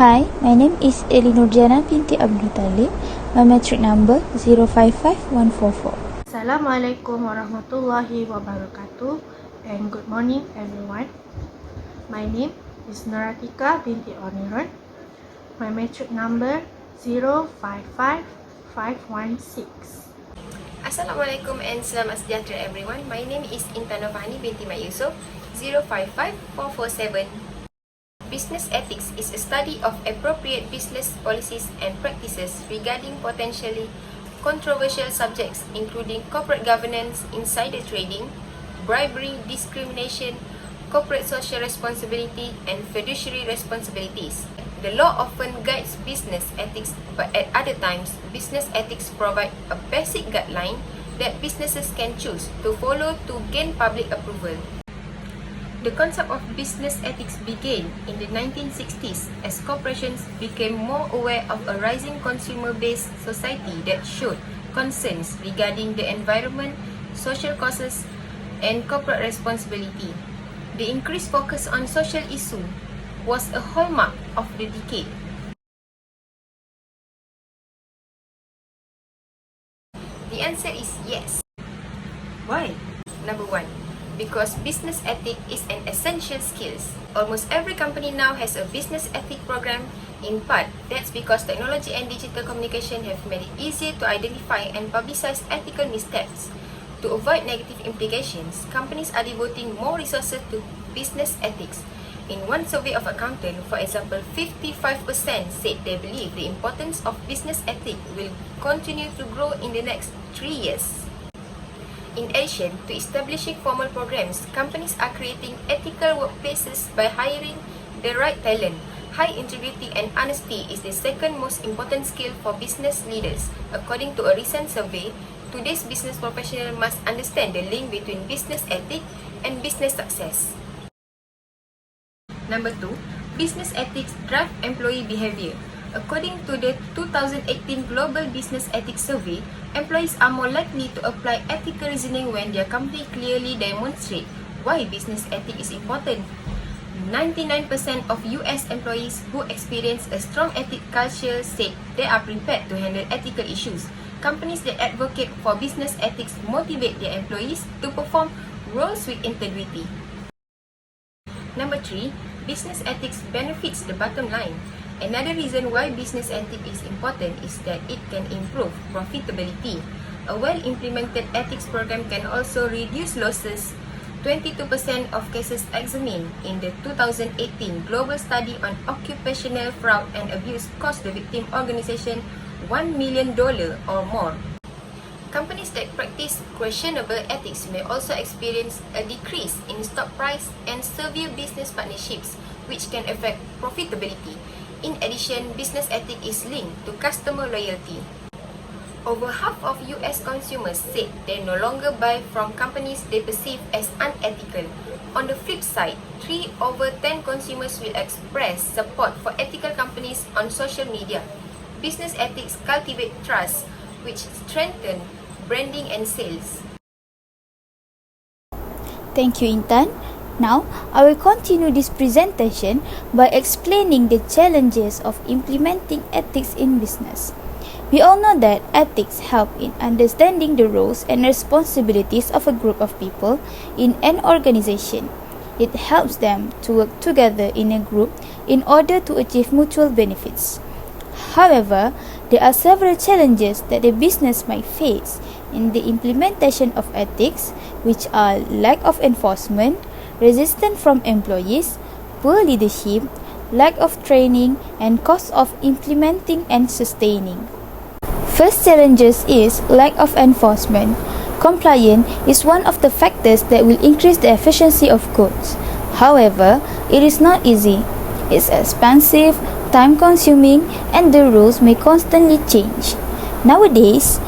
Hi, my name is Elinur Jana binti Abdul Talib. My metric number 055144. Assalamualaikum warahmatullahi wabarakatuh and good morning everyone. My name is Nuratika binti Oniron. My metric number 055516. Assalamualaikum and selamat sejahtera everyone. My name is Intan Novani binti Mat Yusof, 055447. Business ethics is a study of appropriate business policies and practices regarding potentially controversial subjects including corporate governance, insider trading, bribery, discrimination, corporate social responsibility, and fiduciary responsibilities. The law often guides business ethics, but at other times, business ethics provide a basic guideline that businesses can choose to follow to gain public approval. The concept of business ethics began in the 1960s as corporations became more aware of a rising consumer-based society that showed concerns regarding the environment, social causes, and corporate responsibility. The increased focus on social issues was a hallmark of the decade. The answer is yes. Why? Number 1. Because business ethics is an essential skill. Almost every company now has a business ethics program. In part, that's because technology and digital communication have made it easier to identify and publicize ethical missteps. To avoid negative implications, companies are devoting more resources to business ethics. In one survey of accountants, for example, 55% said they believe the importance of business ethics will continue to grow in the next 3 years. In addition to establishing formal programs, companies are creating ethical workplaces by hiring the right talent. High integrity and honesty is the second most important skill for business leaders. According to a recent survey, today's business professionals must understand the link between business ethics and business success. Number 2, business ethics drive employee behavior. According to the 2018 Global Business Ethics Survey, employees are more likely to apply ethical reasoning when their company clearly demonstrates why business ethics is important. 99% of US employees who experience a strong ethics culture said they are prepared to handle ethical issues. Companies that advocate for business ethics motivate their employees to perform roles with integrity. Number 3, business ethics benefits the bottom line. Another reason why business ethics is important is that it can improve profitability. A well-implemented ethics program can also reduce losses. 22% of cases examined in the 2018 Global Study on Occupational Fraud and Abuse cost the victim organization $1 million or more. Companies that practice questionable ethics may also experience a decrease in stock price and severe business partnerships, which can affect profitability. In addition, business ethics is linked to customer loyalty. Over half of US consumers said they no longer buy from companies they perceive as unethical. On the flip side, 3 over 10 consumers will express support for ethical companies on social media. Business ethics cultivate trust, which strengthen branding and sales. Thank you, Intan. Now, I will continue this presentation by explaining the challenges of implementing ethics in business. We all know that ethics help in understanding the roles and responsibilities of a group of people in an organization. It helps them to work together in a group in order to achieve mutual benefits. However, there are several challenges that a business might face in the implementation of ethics, which are lack of enforcement, resistance from employees, poor leadership, lack of training, and cost of implementing and sustaining. First challenges is lack of enforcement. Compliance is one of the factors that will increase the efficiency of codes. However, it is not easy. It's expensive, time-consuming, and the rules may constantly change. Nowadays,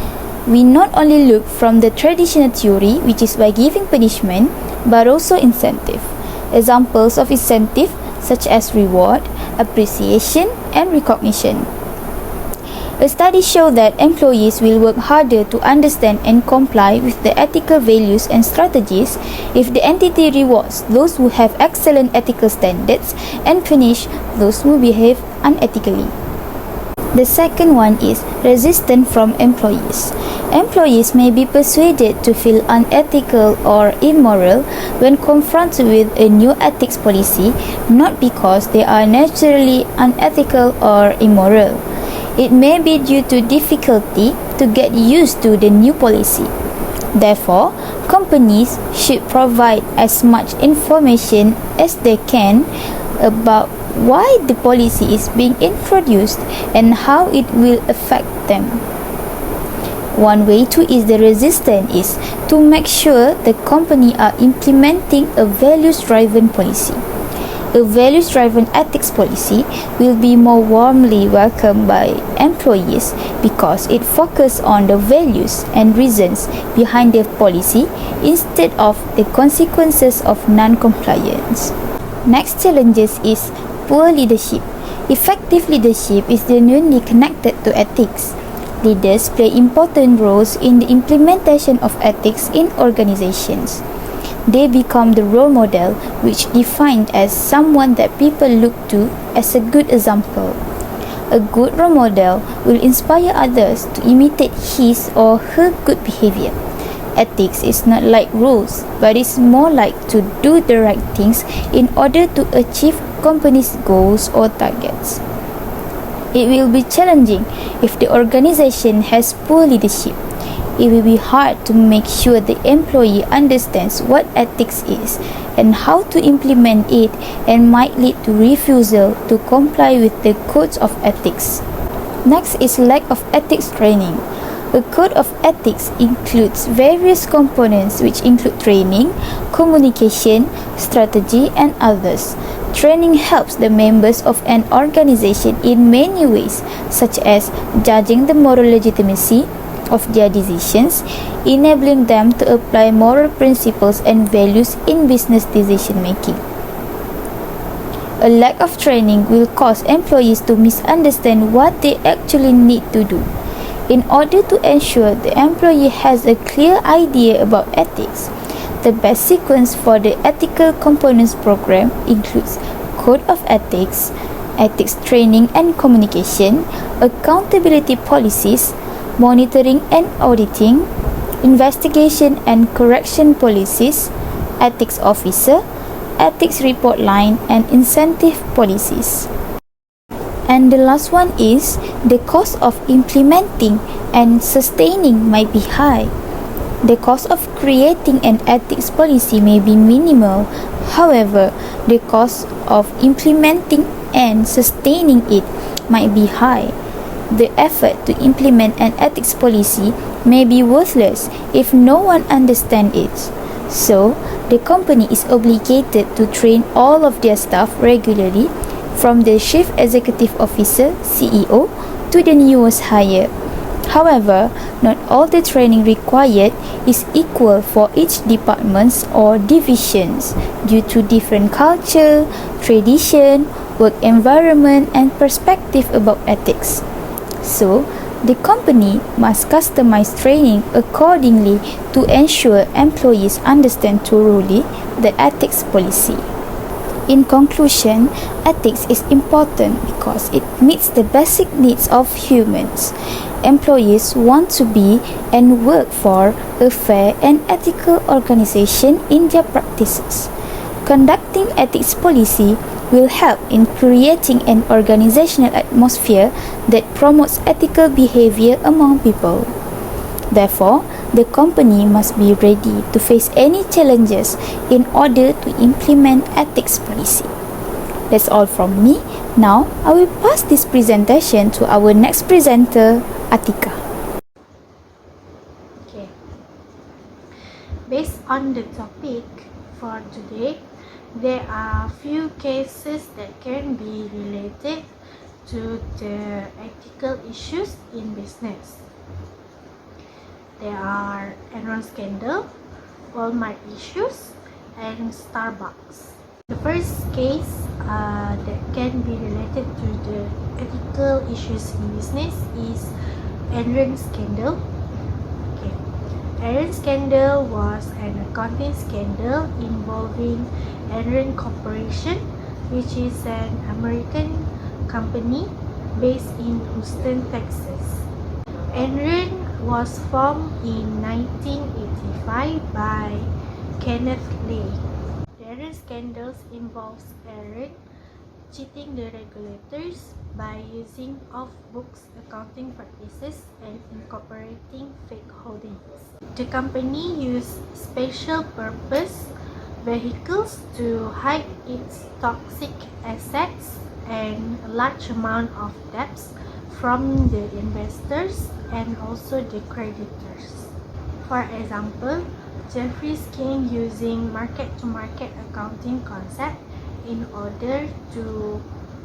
we not only look from the traditional theory, which is by giving punishment, but also incentive. Examples of incentive such as reward, appreciation, and recognition. A study showed that employees will work harder to understand and comply with the ethical values and strategies if the entity rewards those who have excellent ethical standards and punish those who behave unethically. The second one is resistance from employees. Employees may be persuaded to feel unethical or immoral when confronted with a new ethics policy, not because they are naturally unethical or immoral. It may be due to difficulty to get used to the new policy. Therefore, companies should provide as much information as they can about why the policy is being introduced and how it will affect them. One way to ease the resistance is to make sure the company are implementing a values-driven policy. A values-driven ethics policy will be more warmly welcomed by employees because it focuses on the values and reasons behind the policy instead of the consequences of non-compliance. Next challenges is poor leadership. Effective leadership is genuinely connected to ethics. Leaders play important roles in the implementation of ethics in organizations. They become the role model, which defined as someone that people look to as a good example. A good role model will inspire others to imitate his or her good behavior. Ethics is not like rules, but is more like to do the right things in order to achieve company's goals or targets. It will be challenging if the organization has poor leadership. It will be hard to make sure the employee understands what ethics is and how to implement it, and might lead to refusal to comply with the codes of ethics. Next is lack of ethics training. A code of ethics includes various components which include training, communication, strategy, and others. Training helps the members of an organization in many ways, such as judging the moral legitimacy of their decisions, enabling them to apply moral principles and values in business decision making. A lack of training will cause employees to misunderstand what they actually need to do. In order to ensure the employee has a clear idea about ethics, the best sequence for the ethical components program includes code of ethics, ethics training and communication, accountability policies, monitoring and auditing, investigation and correction policies, ethics officer, ethics report line, and incentive policies. And the last one is the cost of implementing and sustaining might be high. The cost of creating an ethics policy may be minimal. However, the cost of implementing and sustaining it might be high. The effort to implement an ethics policy may be worthless if no one understands it. So, the company is obligated to train all of their staff regularly, from the Chief Executive Officer (CEO) to the newest hire. However, not all the training required is equal for each departments or divisions due to different culture, tradition, work environment, and perspective about ethics. So, the company must customize training accordingly to ensure employees understand thoroughly the ethics policy. In conclusion, ethics is important because it meets the basic needs of humans. Employees want to be and work for a fair and ethical organization in their practices. Conducting ethics policy will help in creating an organizational atmosphere that promotes ethical behavior among people. Therefore, the company must be ready to face any challenges in order to implement ethics policy. That's all from me. Now, I will pass this presentation to our next presenter, Atika. Okay. Based on the topic for today, there are few cases that can be related to the ethical issues in business. There are Enron scandal, Walmart issues, and Starbucks. The first case that can be related to the ethical issues in business is Enron scandal. Okay. Enron scandal was an accounting scandal involving Enron Corporation, which is an American company based in Houston, Texas. Enron was formed in 1985 by Kenneth Lay. The Enron scandals involves Enron cheating the regulators by using off-books accounting practices and incorporating fake holdings. The company used special purpose vehicles to hide its toxic assets and a large amount of debts from the investors and also the creditors. For example, Jeffrey King using market-to-market accounting concept in order to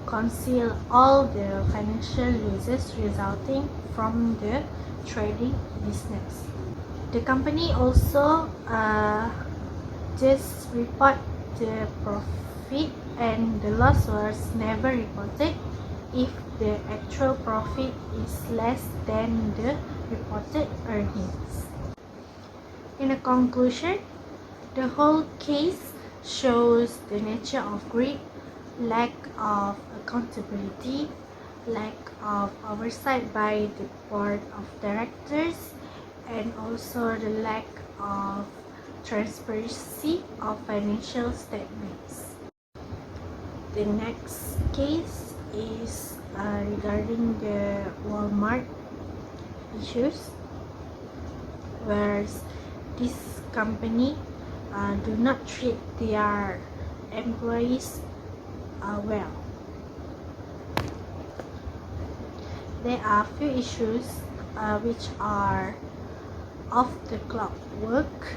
conceal all the financial losses resulting from the trading business. The company also just report the profit and the loss was never reported if the actual profit is less than the reported earnings. In a conclusion, the whole case shows the nature of greed, lack of accountability, lack of oversight by the board of directors, and also the lack of transparency of financial statements. The next case is regarding the Walmart issues, where this company do not treat their employees well. There are few issues which are off the clock work,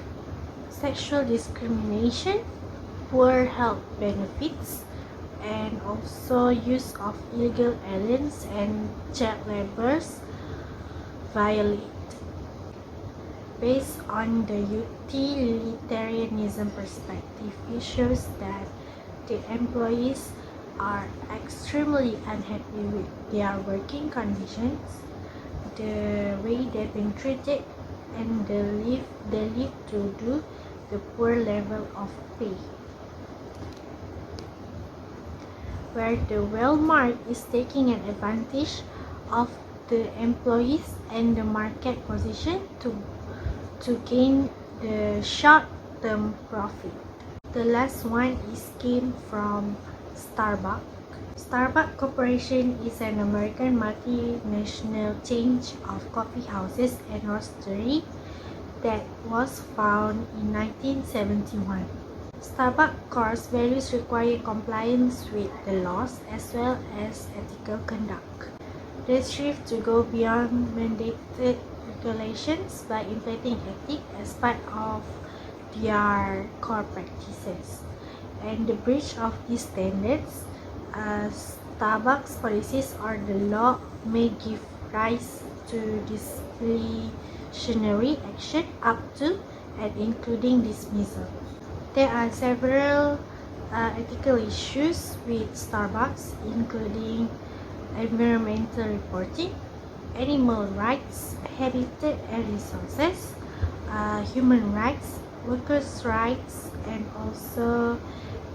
sexual discrimination, poor health benefits, and also use of illegal aliens and child laborers violate. Based on the utilitarianism perspective, it shows that the employees are extremely unhappy with their working conditions, the way they've been treated, and they live to do the poor level of pay. Where the Walmart is taking an advantage of the employees and the market position to gain the short-term profit. The last one came from Starbucks. Starbucks Corporation is an American multinational chain of coffee houses and roastery that was founded in 1971. Starbucks core values require compliance with the laws as well as ethical conduct. They strive to go beyond mandated regulations by implementing ethics as part of their core practices. And the breach of these standards, Starbucks policies or the law may give rise to disciplinary action up to and including dismissal. There are several ethical issues with Starbucks, including environmental reporting, animal rights, habitat and resources, human rights, workers' rights, and also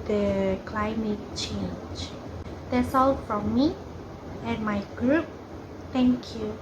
the climate change. That's all from me and my group. Thank you.